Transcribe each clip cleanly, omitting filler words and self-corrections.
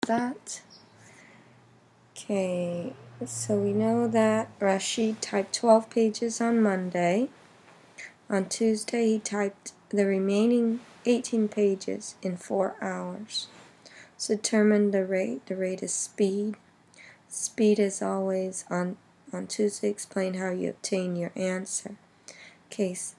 that. Okay, so we know that Rashid typed 12 pages on Monday. On Tuesday, he typed the remaining 18 pages in 4 hours. So determine the rate. The rate is speed. Speed is always on Tuesday. Explain how you obtain your answer. Case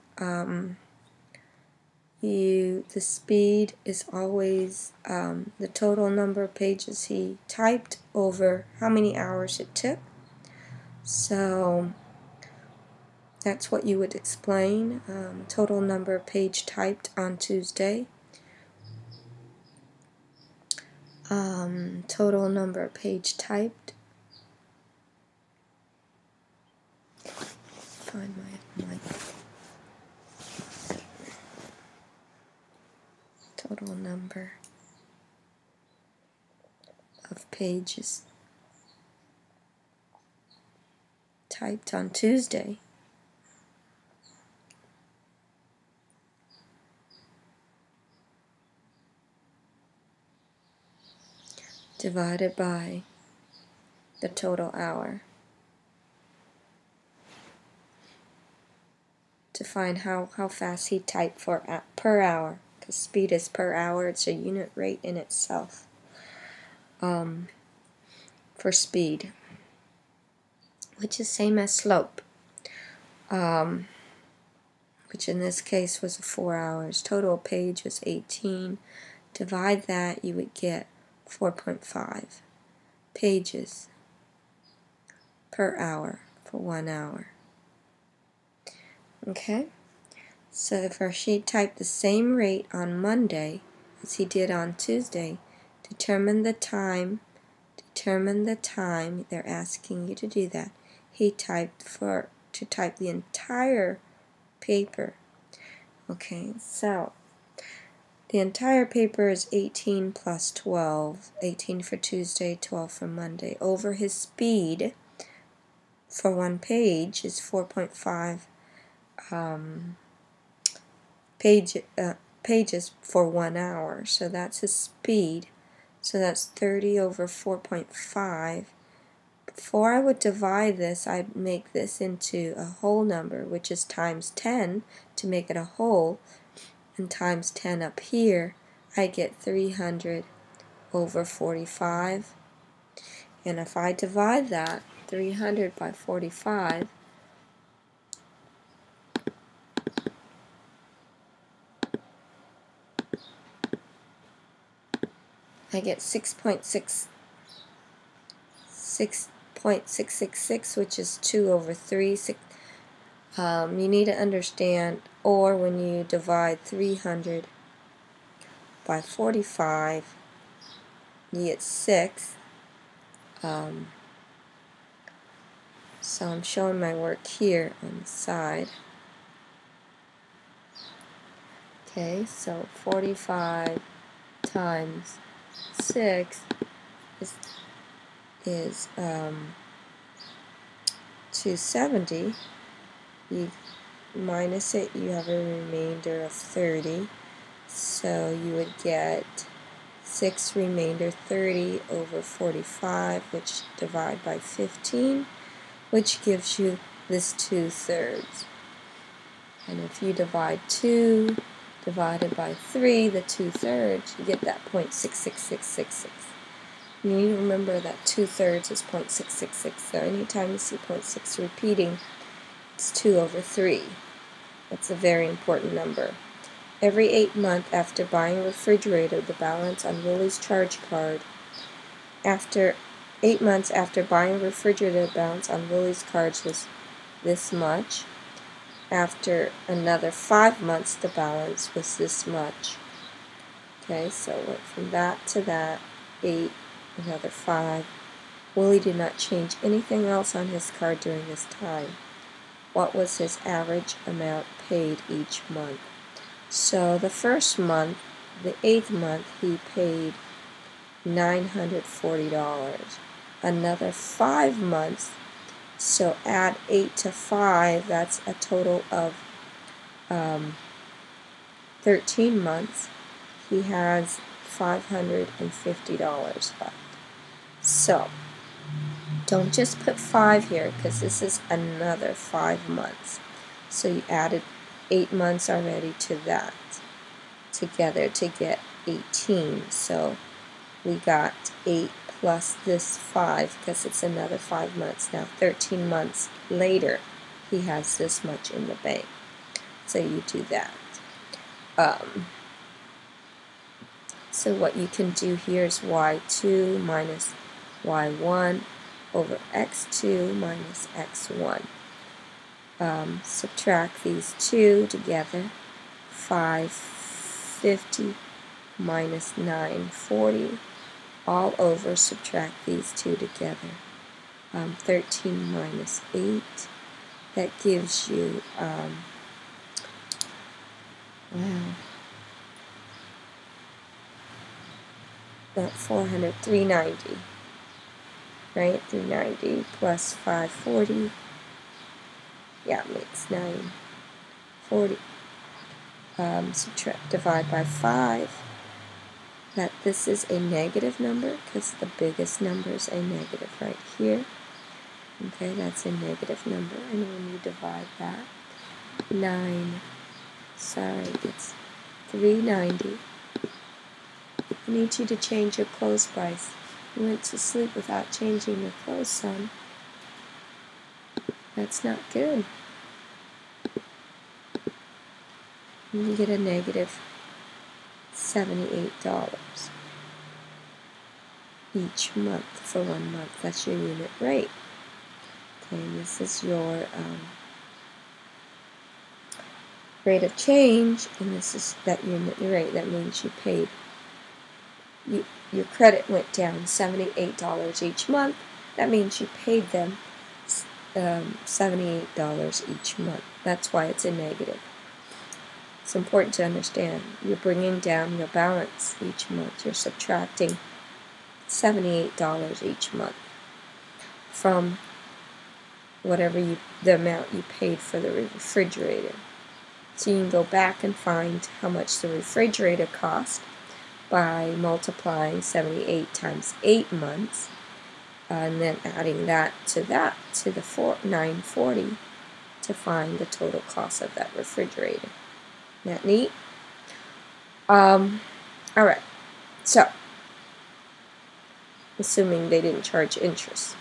the speed is always the total number of pages he typed over how many hours it took. So that's what you would explain. Total number of page typed on Tuesday. Total number of page typed. Find my total number of pages typed on Tuesday. Divided by the total hour. To find how fast he typed per hour, because speed is per hour. It's a unit rate in itself for speed, which is same as slope, which in this case was 4 hours. Total page was 18. Divide that, you would get 4.5 pages per hour for 1 hour. Okay, so if Rashid typed the same rate on Monday as he did on Tuesday, determine the time. They're asking you to do that. He typed to type the entire paper. Okay, so the entire paper is 18 plus 12. 18 for Tuesday, 12 for Monday. Over his speed for one page is 4.5 pages for 1 hour. So that's his speed. So that's 30 over 4.5. Before I would divide this, I'd make this into a whole number, which is times 10 to make it a whole, and times 10 up here, I get 300 over 45. And if I divide that, 300 by 45, I get 6.666, which is 2 over 3. You need to understand, or when you divide 300 by 45, you get 6. So I'm showing my work here on the side. Okay, so 45 times 6 is 270. You minus it, you have a remainder of 30. So you would get 6 remainder 30 over 45, which divide by 15, which gives you this 2/3. And if you divide 2 divided by 3, the 2/3, you get that 0.66666. You need to remember that 2/3 is 0.666. So anytime you see 0.6 repeating, it's 2 over 3. That's a very important number. Every 8 months after buying a refrigerator, the balance on Willie's charge card. After 8 months after buying a refrigerator, the balance on Willie's cards was this much. After another 5 months, the balance was this much. Okay, so it went from that to that, 8, another 5. Willie did not change anything else on his card during this time. What was his average amount paid each month? So the first month, the 8th month, he paid $940. Another 5 months, so add 8 to 5, that's a total of 13 months. He has $550 left. So don't just put 5 here because this is another 5 months. So you added 8 months already to that together to get 18. So we got 8 plus this 5 because it's another 5 months. Now 13 months later he has this much in the bank. So you do that. So what you can do here is y2 minus y1 over x2 minus x1. Subtract these two together. 550 minus 940 all over. Subtract these two together. 13 minus 8. That gives you not 400, 390, right? 390 plus 540, yeah, makes 940. Subtract, divide by 5. That this is a negative number because the biggest number is a negative right here. Okay, that's a negative number, and when you divide that, it's 390. I need you to change your clothes, Bryce. You went to sleep without changing your clothes, son. That's not good. You get a negative $78 each month for 1 month. That's your unit rate. Okay, and this is your rate of change, and this is that unit rate. That means you paid. Your credit went down $78 each month. That means you paid them $78 each month. That's why it's a negative. It's important to understand. You're bringing down your balance each month. You're subtracting $78 each month from whatever the amount you paid for the refrigerator. So you can go back and find how much the refrigerator cost by multiplying 78 times 8 months, and then adding that to the 940 to find the total cost of that refrigerator. Isn't that neat? Alright, so assuming they didn't charge interest,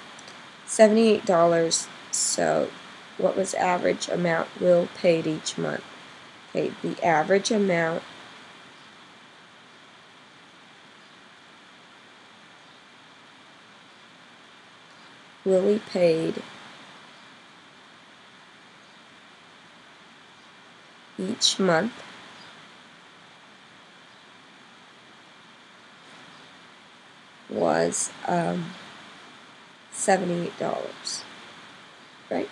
$78. So what was average amount Will paid each month? Okay, the average amount Willie paid each month was $78, right?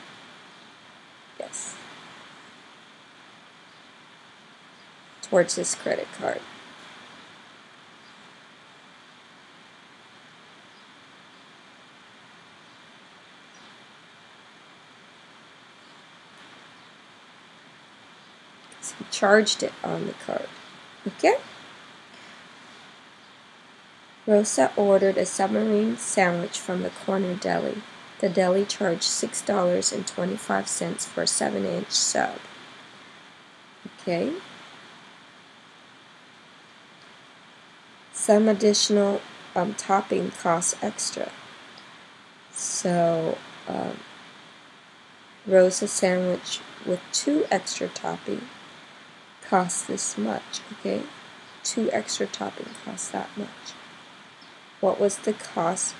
Yes. Towards his credit card. So he charged it on the card. Okay? Rosa ordered a submarine sandwich from the corner deli. The deli charged $6.25 for a 7-inch sub. Okay? Some additional topping costs extra. So, Rosa sandwich with 2 extra topping costs this much. Okay? 2 extra topping costs that much. What was the cost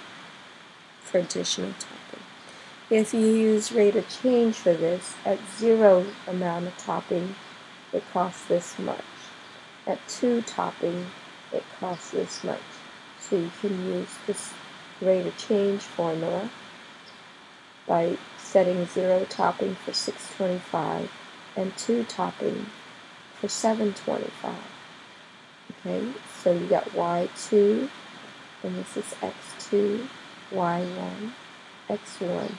for additional topping? If you use rate of change for this, at 0 amount of topping, it costs this much. At 2 topping, it costs this much. So you can use this rate of change formula by setting 0 topping for $6.25 and 2 topping for $7.25. Okay, so you got Y2, and this is X2, Y1, X1.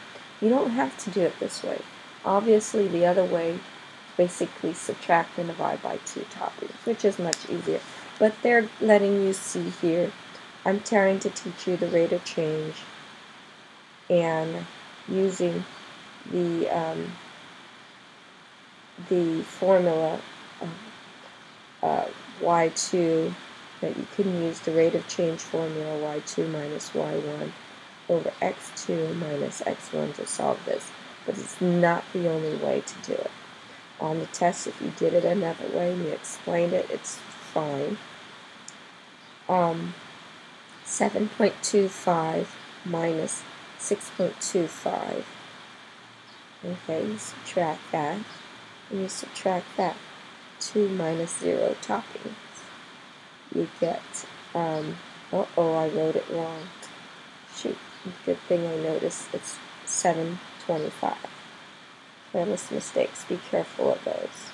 You don't have to do it this way. Obviously, the other way, basically subtract and divide by 2 toppings, which is much easier. but they're letting you see here. I'm trying to teach you the rate of change and using the formula y2, that you can use the rate of change formula y2 minus y1 over x2 minus x1 to solve this. But it's not the only way to do it. On the test, if you did it another way and you explained it, it's fine. 7.25 minus 6.25. Okay, you subtract that, and you subtract that. 2 minus 0 toppings. You get, uh-oh, I wrote it wrong. Shoot, good thing I noticed it's 725. Careless mistakes, be careful of those.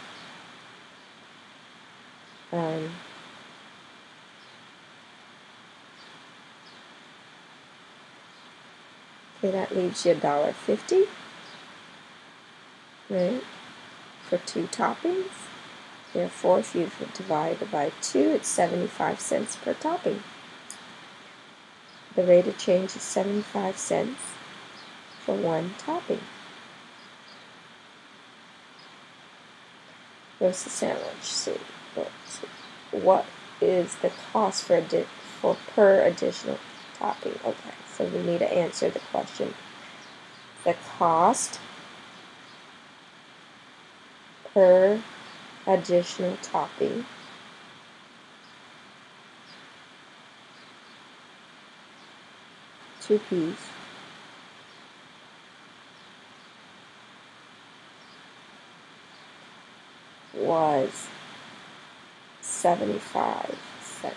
Okay, that leaves you $1.50, right, for 2 toppings. Therefore, if you divide it by 2, it's 75 cents per topping. The rate of change is 75 cents for 1 topping. Roast the sandwich. See, what is the cost for per additional topping? Okay, so we need to answer the question. The cost per additional topping $2 was 75 cents.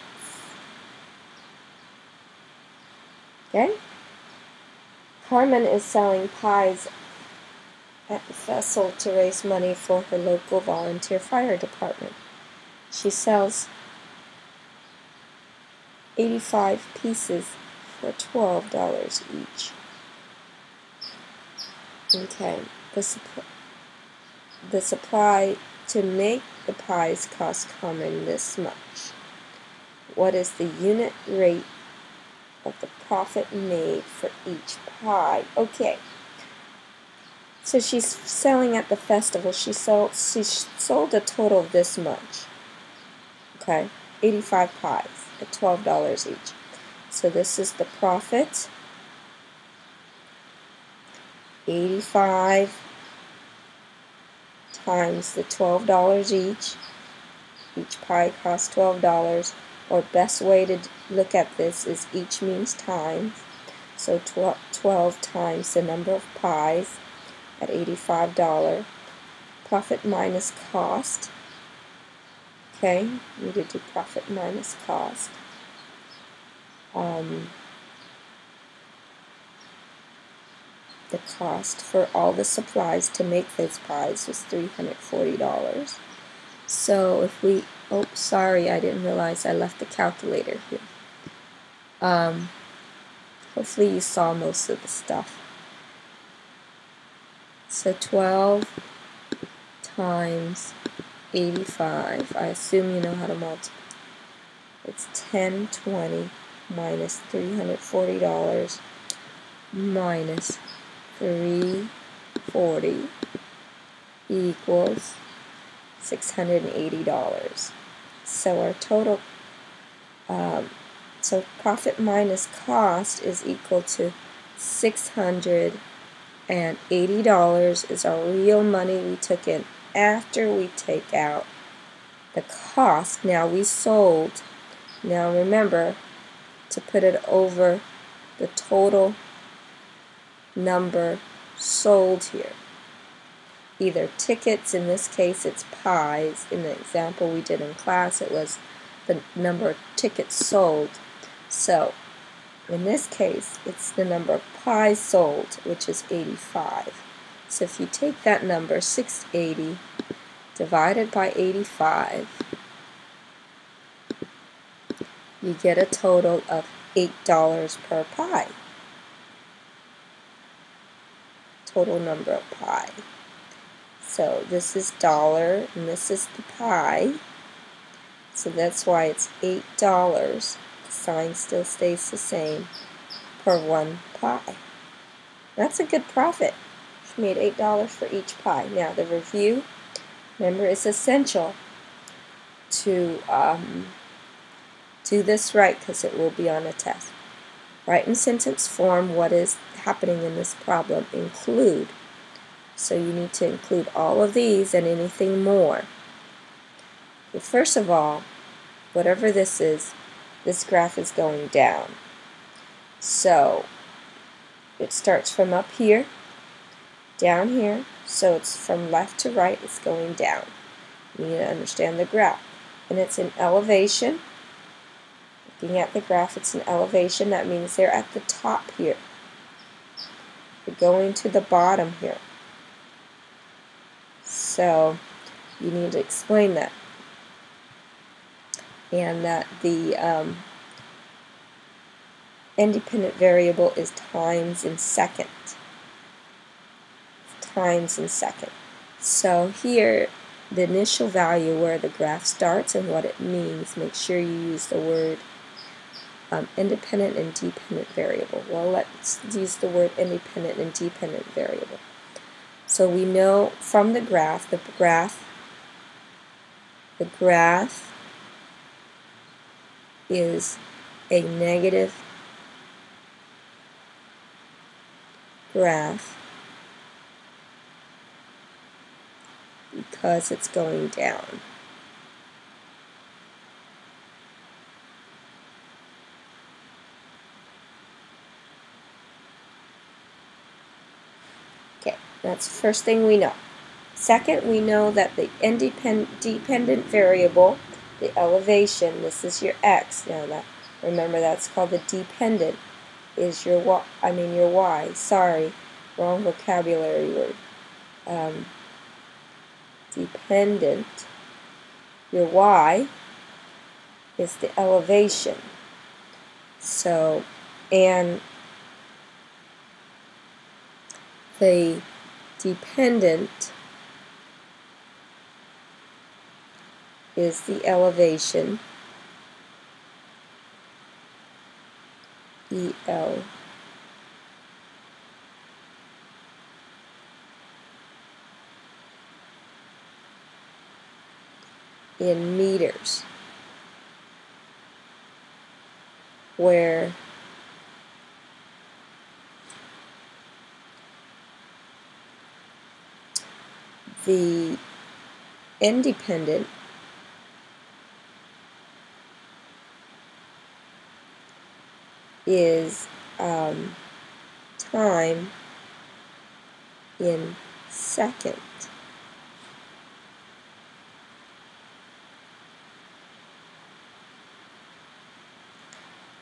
Okay? Carmen is selling pies at the festival to raise money for her local volunteer fire department. She sells 85 pieces for $12 each. Okay, the supply to make the pies cost Carmen this much. What is the unit rate of the profit made for each pie? Okay, so she's selling at the festival. She sold a total of this much. Okay, 85 pies at $12 each. So this is the profit. 85 times the $12 each. Each pie costs $12. Or best way to look at this is each means times. So 12 times the number of pies at $85. Profit minus cost. Okay, we need to do profit minus cost. The cost for all the supplies to make those pies was $340. So if we, oh, sorry, I didn't realize I left the calculator here. Hopefully you saw most of the stuff. So 12 times 85, I assume you know how to multiply. It's 1020 minus $340 minus 340 equals $680. So our total, so profit minus cost is equal to $680 is our real money we took in after we take out the cost. Now we sold. Now remember to put it over the total number sold here. Either tickets, in this case it's pies. In the example we did in class, it was the number of tickets sold. So in this case, it's the number of pies sold, which is 85. So if you take that number, 680, divided by 85, you get a total of $8 per pie. Total number of pie. So this is dollar, and this is the pie. So that's why it's $8. The sign still stays the same per one pie. That's a good profit. She made $8 for each pie. Now the review, remember, it's essential to do this right because it will be on a test. Write in sentence form what is happening in this problem. Include. So you need to include all of these and anything more. But first of all, whatever this is, this graph is going down. So it starts from up here, down here, so it's from left to right, it's going down. You need to understand the graph. And it's an elevation. Looking at the graph, it's an elevation. That means they're at the top here. They're going to the bottom here. So you need to explain that. And that the independent variable is times in second. Times in second. So here, the initial value where the graph starts and what it means, make sure you use the word independent and dependent variable. Well, let's use the word independent and dependent variable. So we know from the graph is a negative graph because it's going down. Okay, that's the first thing we know. Second, we know that the dependent variable, the elevation, this is your x. Now remember that's called the dependent, is your y. Sorry, wrong vocabulary word. Dependent, your y is the elevation. So, and the dependent is the elevation, EL, in meters, where the independent is time in second.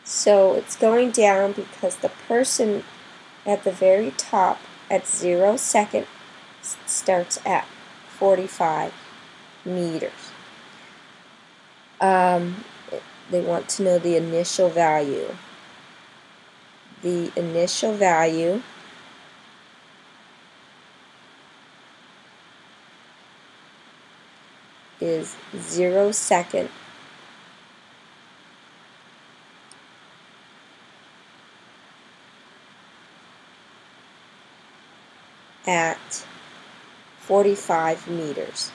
So it's going down because the person at the very top at 0 second starts at 45 meters. They want to know the initial value. The initial value is 0 second at 45 meters.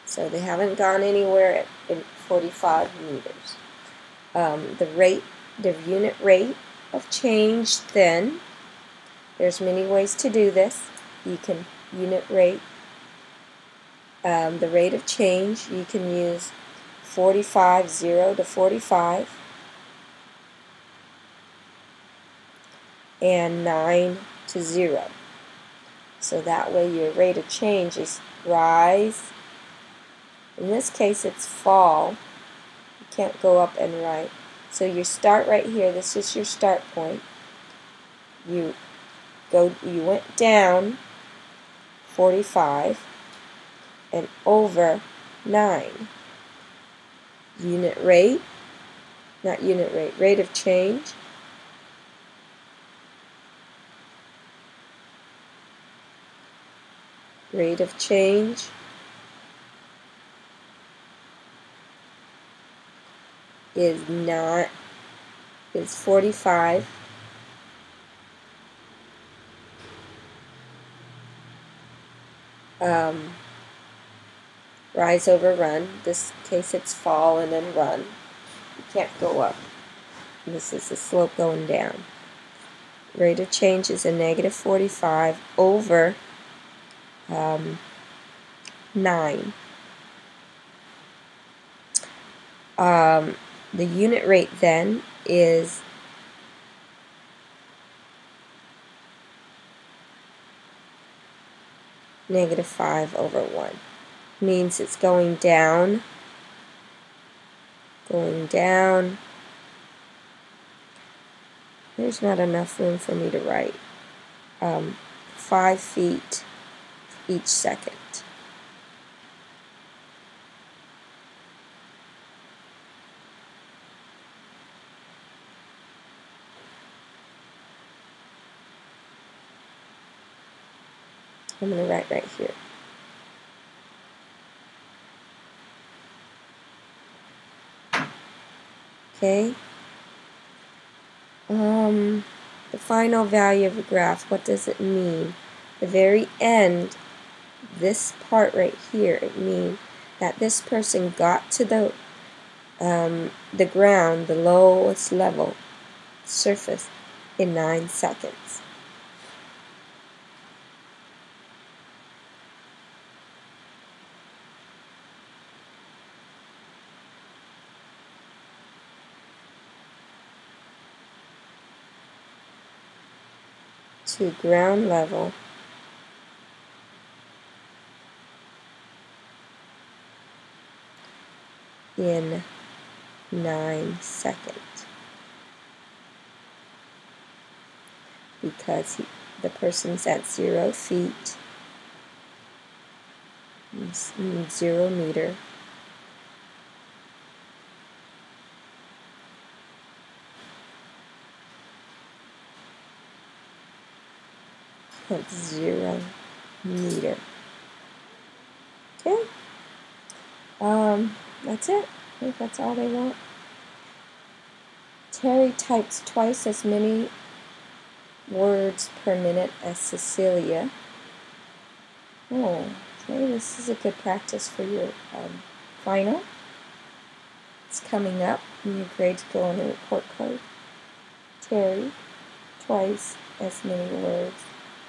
So they haven't gone anywhere at 45 meters. The unit rate of change then, there's many ways to do this. You can unit rate, the rate of change, you can use 45, 0 to 45, and 9 to 0. So that way your rate of change is rise. In this case it's fall. You can't go up and right. So you start right here. This is your start point. You went down 45 and over 9. Unit rate, not unit rate, rate of change. Rate of change is 45. Rise over run. This case it's fall and then run. You can't go up. This is the slope going down. Rate of change is a negative 45 over 9. The unit rate then is negative 5 over 1. Means it's going down, There's not enough room for me to write. 5 feet each second. I'm going to write right here. Okay. The final value of the graph, what does it mean? The very end, this part right here, it means that this person got to the ground, the lowest level, surface, in 9 seconds. To ground level in 9 seconds. Because the person's at 0 feet, 0 meter. That's 0 meter. Okay. That's it. I think that's all they want. Terry types twice as many words per minute as Cecilia. Oh, okay, this is a good practice for your final. It's coming up, and your grades go on the report card. Terry, twice as many words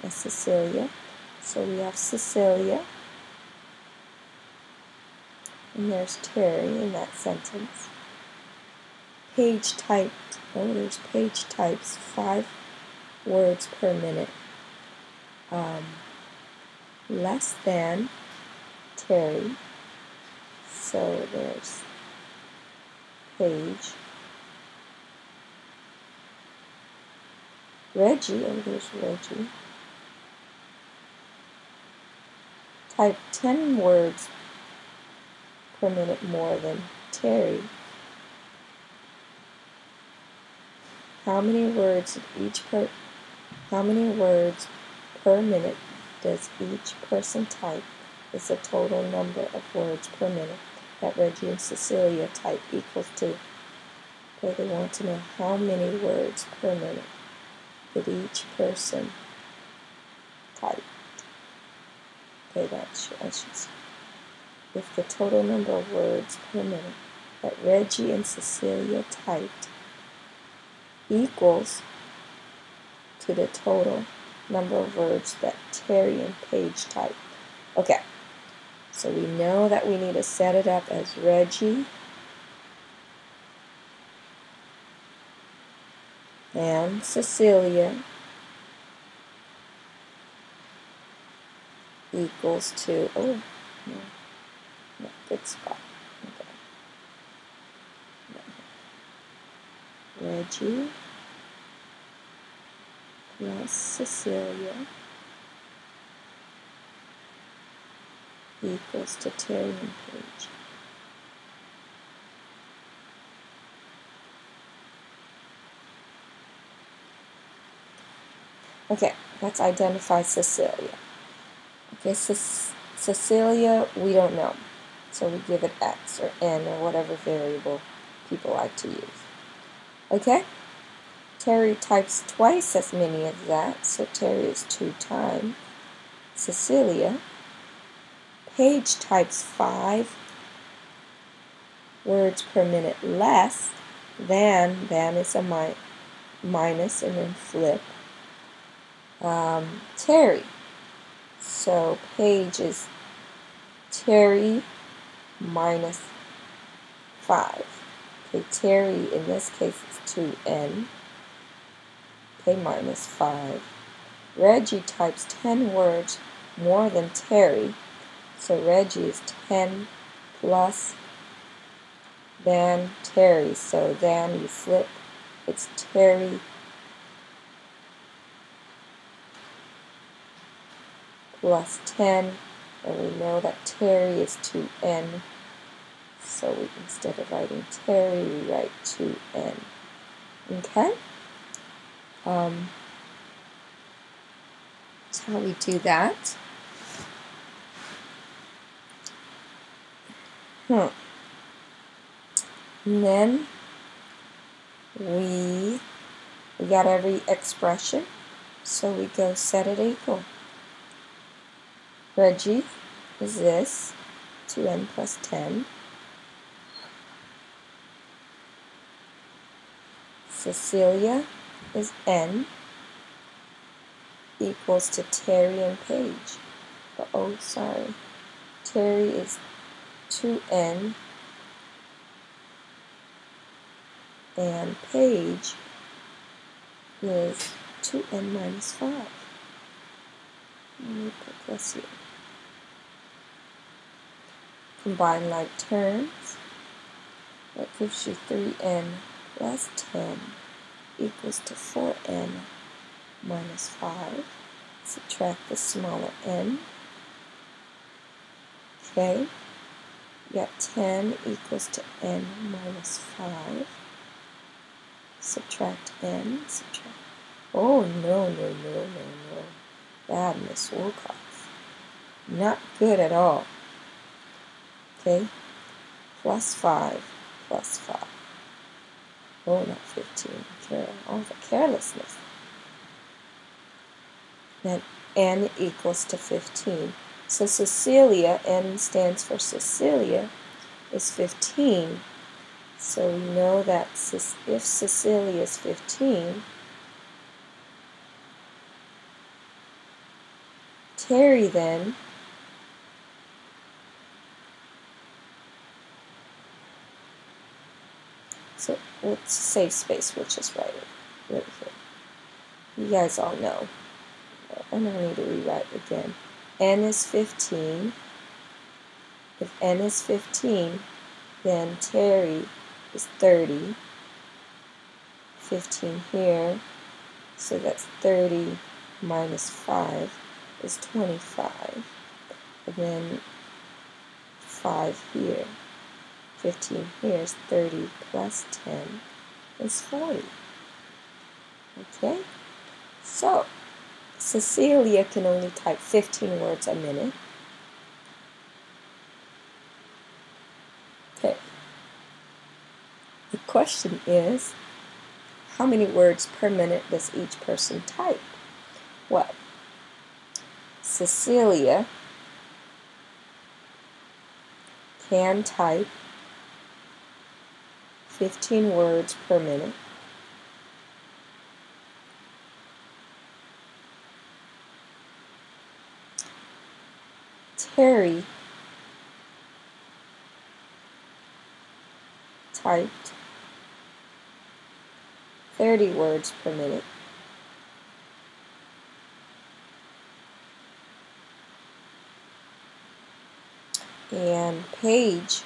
as Cecilia. So we have Cecilia, and there's Terry in that sentence. Page typed, there's page types, 5 words per minute. Less than Terry, so there's page. Reggie, there's Reggie. Type 10 words per minute more than Terry. How many words per minute does each person type is the total number of words per minute that Reggie and Cecilia type equals to. Okay, they want to know how many words per minute did each person type. Okay, I should say. If the total number of words per minute that Reggie and Cecilia typed equals to the total number of words that Terry and Paige typed. Okay, so we know that we need to set it up as Reggie and Cecilia equals to, good spot. Okay. Reggie plus Cecilia equals to Terry and Paige. Okay, let's identify Cecilia. Okay, Cecilia, we don't know. So we give it X or N or whatever variable people like to use. Okay? Terry types twice as many as that, so Terry is 2 times Cecilia. Paige types 5 words per minute less than is a minus and then flip, Terry. So Paige is Terry minus 5. Okay, Terry in this case is 2n. Okay, minus 5. Reggie types 10 words more than Terry. So Reggie is 10 plus than Terry. So then you flip, it's Terry plus 10. And we know that Terry is 2n. So we, instead of writing Terry, we write 2n. Okay? That's how we do that. And then we got every expression, so we go set it equal. Reggie is this, 2n plus 10. Cecilia is n, equals to Terry and Paige. Oh, sorry. Terry is 2n, and Paige is 2n minus 5. Let me put this here. Combine like terms. That gives you 3n plus 10 equals to 4n minus 5. Subtract the smaller n. Okay. You got 10 equals to n minus 5. Subtract n. Subtract. Oh, no. Bad, Miss Wilcox. Not good at all. Okay. Plus 5. Plus 5. Oh, not 15. Oh, the carelessness. Then n equals to 15. So Cecilia, n stands for Cecilia, is 15. So we know that if Cecilia is 15, Terry then so let's save space, we'll just write it right here. You guys all know. I don't need to rewrite again. N is 15. If n is 15, then Terry is 30. 15 here, so that's 30 minus 5 is 25. And then 5 here. 15 here is 30 plus 10 is 40. Okay? So, Cecilia can only type 15 words a minute. Okay. The question is, how many words per minute does each person type? Well, Cecilia can type 15 words per minute. Terry typed 30 words per minute. And Paige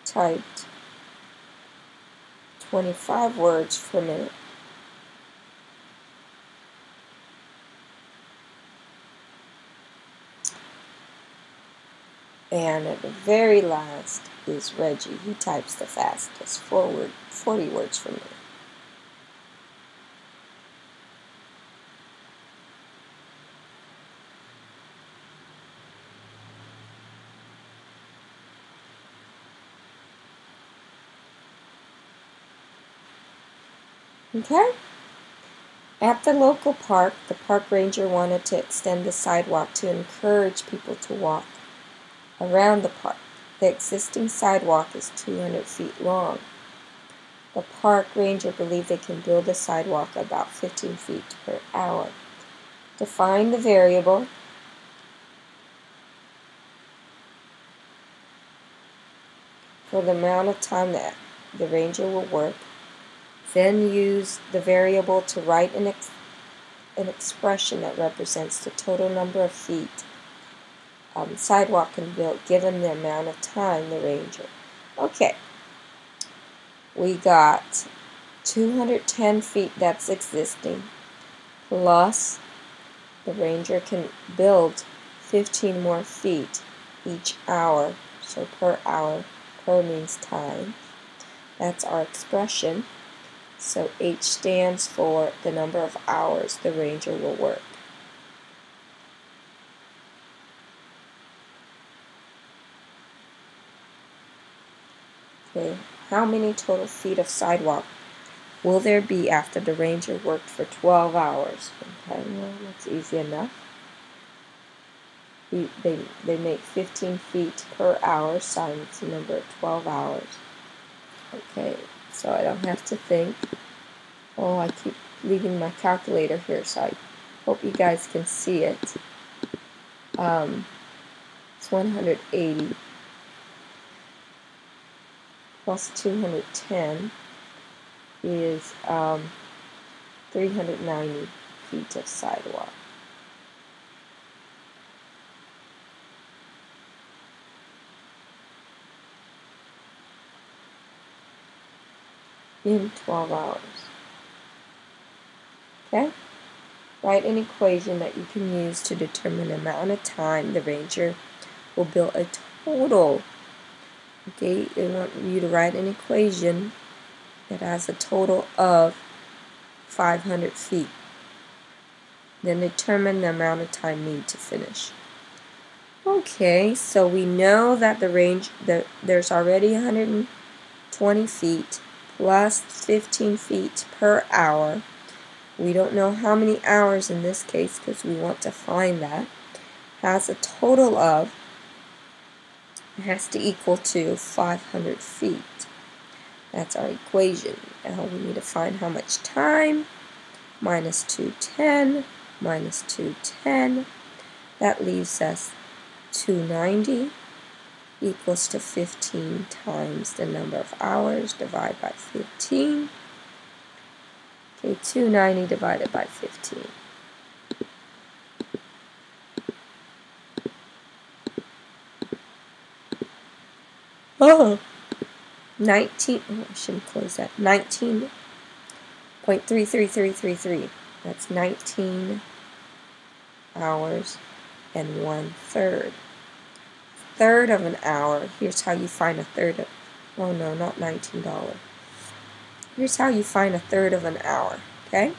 typed 25 words per minute. And at the very last is Reggie. He types the fastest, 40 words per minute. Okay? At the local park, the park ranger wanted to extend the sidewalk to encourage people to walk around the park. The existing sidewalk is 200 feet long. The park ranger believed they can build a sidewalk about 15 feet per hour. Define the variable for the amount of time that the ranger will work. Then use the variable to write an expression that represents the total number of feet sidewalk can build given the amount of time the ranger. Okay, we got 210 feet that's existing, plus the ranger can build 15 more feet each hour. So per hour, per means time. That's our expression. So H stands for the number of hours the ranger will work. Okay, how many total feet of sidewalk will there be after the ranger worked for 12 hours? Okay, well, that's easy enough. They make 15 feet per hour times the number of 12 hours. Okay, so I don't have to think. Oh, I keep leaving my calculator here, so I hope you guys can see it. It's 180 plus 210 is 390 feet of sidewalk. In 12 hours. Okay? Write an equation that you can use to determine the amount of time the ranger will build a total. Okay, they want you to write an equation that has a total of 500 feet. Then determine the amount of time needed to finish. Okay, so we know that there's already 120 feet plus 15 feet per hour. We don't know how many hours in this case because we want to find that. Has a total of, it has to equal to 500 feet. That's our equation. Now we need to find how much time. Minus 210, minus 210. That leaves us 290 equals to 15 times the number of hours divided by 15. Okay, 290 divided by 15. Oh, 19, oh, I shouldn't close that. 19.33333. That's 19 hours and 1/3. Third of an hour, here's how you find a third of, oh no, not $19. Here's how you find a third of an hour, okay?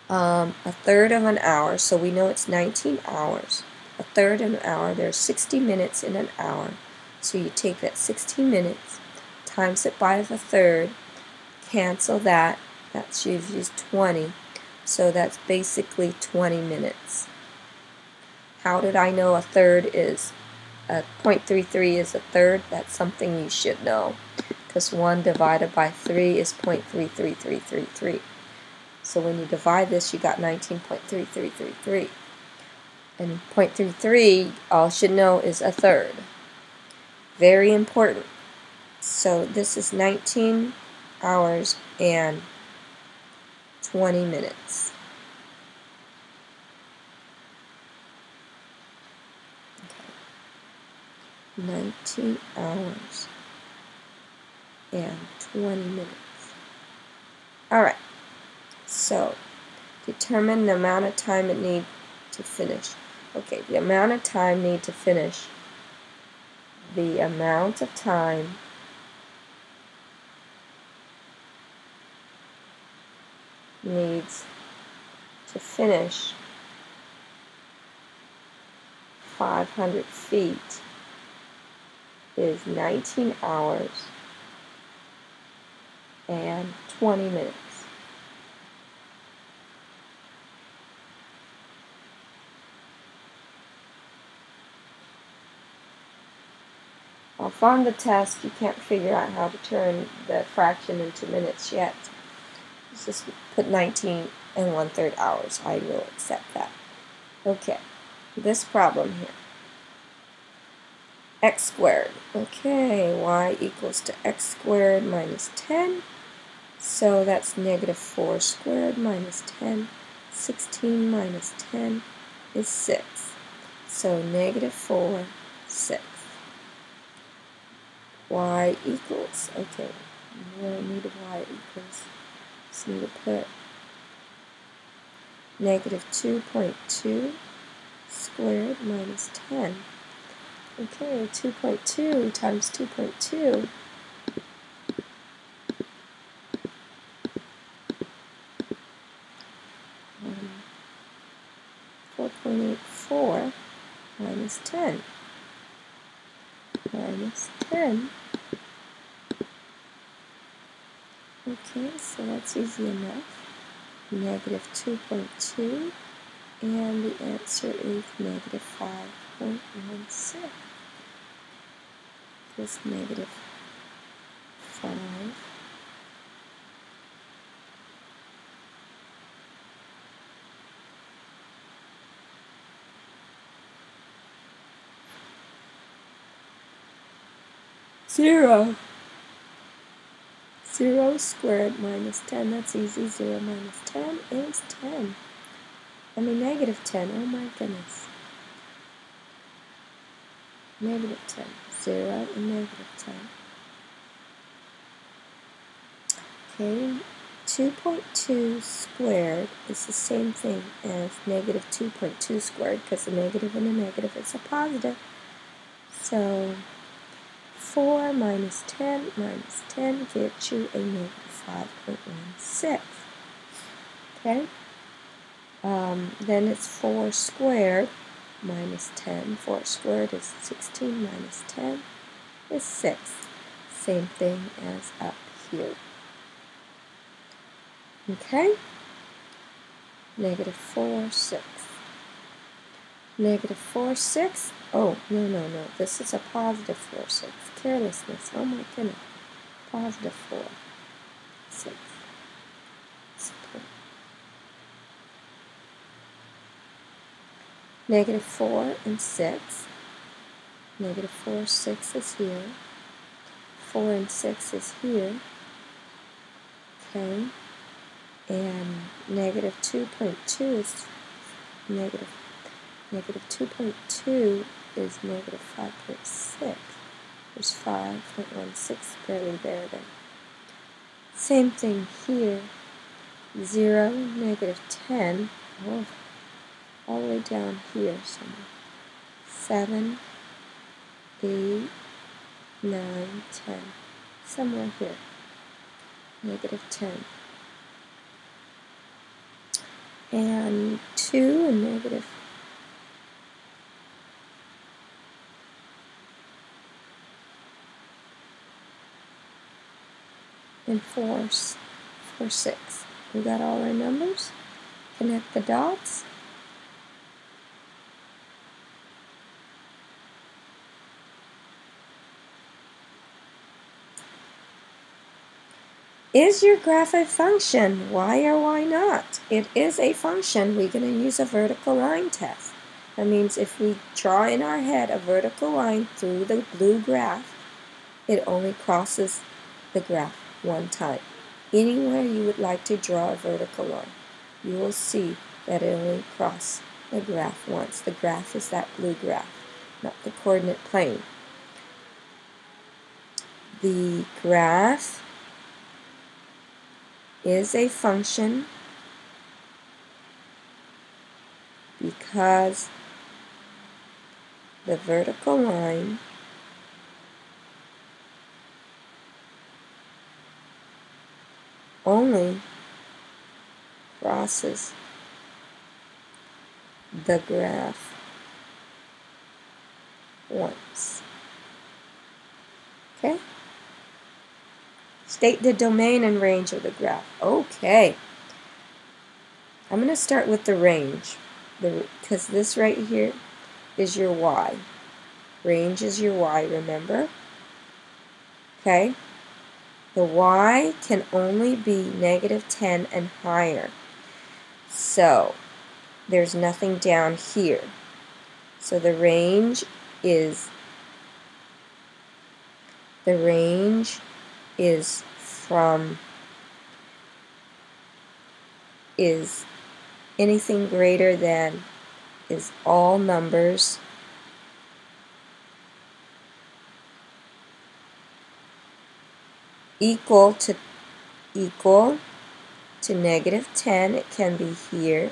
A third of an hour, so we know it's 19 hours. A third of an hour, there's 60 minutes in an hour. So you take that 60 minutes, times it by the third, cancel that, that gives you 20. So that's basically 20 minutes. How did I know a third is, 0.33 is a third? That's something you should know. Because 1 divided by 3 is 0.33333. So when you divide this, you got 19.3333. And 0.33, all you should know, is a third. Very important. So this is 19 hours and 20 minutes. Okay. 19 hours and 20 minutes. Alright, so determine the amount of time it needs to finish. Okay, the amount of time needed to finish. The amount of time needs to finish 500 feet is 19 hours and 20 minutes. Off on the test, you can't figure out how to turn the fraction into minutes yet. Just put 19 and 1/3 hours. I will accept that. Okay, this problem here. X squared. Okay, y equals to x squared minus 10. So that's negative 4 squared minus 10. 16 minus 10 is 6. So negative 4, 6. Y equals, okay, we don't need a y equals. Just need to put negative 2.2 squared minus 10. Okay, 2.2 times 2.2. 4.84 minus 10. Minus 10. Okay, so that's easy enough. Negative 2.2, and the answer is negative 5.16. Is negative 5. Zero. 0 squared minus 10, that's easy. 0 minus 10 is 10. I mean negative 10, oh my goodness. Negative 10. 0 and negative 10. Okay, 2.2 squared is the same thing as negative 2.2 squared because a negative and a negative is a positive. So 4 minus 10 gets you a negative 5.16. Okay? Then it's 4 squared minus 10. 4 squared is 16 minus 10 is 6. Same thing as up here. Okay? Negative 4, 6. Negative 4, 6. Oh, no. This is a positive 4, 6. Carelessness. Oh my goodness. Positive 4, 6. Negative 4 and 6. Negative 4, 6 is here. 4 and 6 is here. Okay. And negative 2.2 is negative 2.2 is negative 5.6. There's 5.16 barely there then. Same thing here. 0, negative 10. Oh, all the way down here somewhere. 7, 8, 9, 10. Somewhere here. Negative 10. And 2 and negative. And 4, 6. We got all our numbers. Connect the dots. Is your graph a function? Why or why not? It is a function. We're going to use a vertical line test. That means if we draw in our head a vertical line through the blue graph, it only crosses the graph one time. Anywhere you would like to draw a vertical line, you will see that it only crosses the graph once. The graph is that blue graph, not the coordinate plane. The graph is a function because the vertical line only crosses the graph once. Okay? State the domain and range of the graph. Okay. I'm going to start with the range, because this right here is your y. Range is your y, remember? Okay? The y can only be -10 and higher. So, there's nothing down here. So the range is from anything greater than is all numbers equal to -10. It can be here,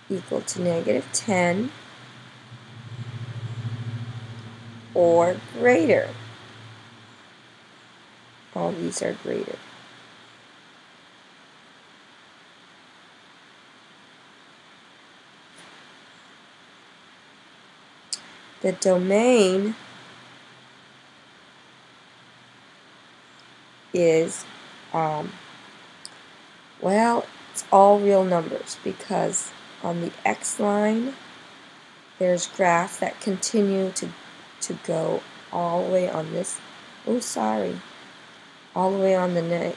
equal to -10 or greater. All these are greater. The domain is, well, it's all real numbers, because on the x line there's graphs that continue to go all the way on this, all the way on the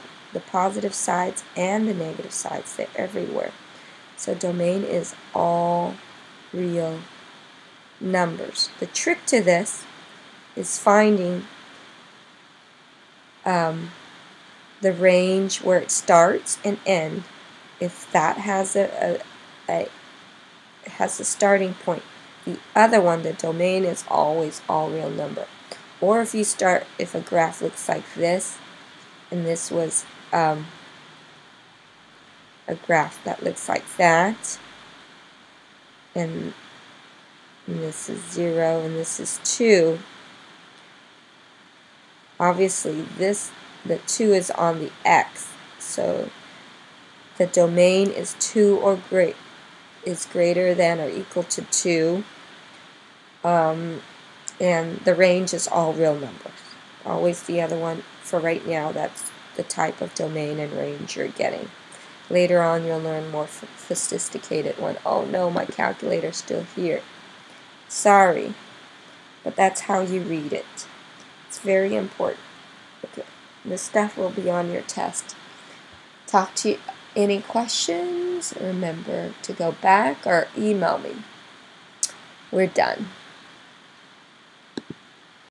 positive sides and the negative sides. They're everywhere. So domain is all real numbers. The trick to this is finding the range where it starts and ends. If that has has a starting point. The other one, the domain, is always all real number. Or if a graph looks like this, and this was a graph that looks like that, and this is 0 and this is 2, obviously the 2 is on the x, so the domain is 2 or greater than or equal to 2, and the range is all real numbers. Always the other one. For right now, that's the type of domain and range you're getting. Later on, you'll learn more sophisticated one. Oh no, my calculator's still here. Sorry, but that's how you read it. It's very important. Okay. This stuff will be on your test. Talk to you. Any questions? Remember to go back or email me. We're done.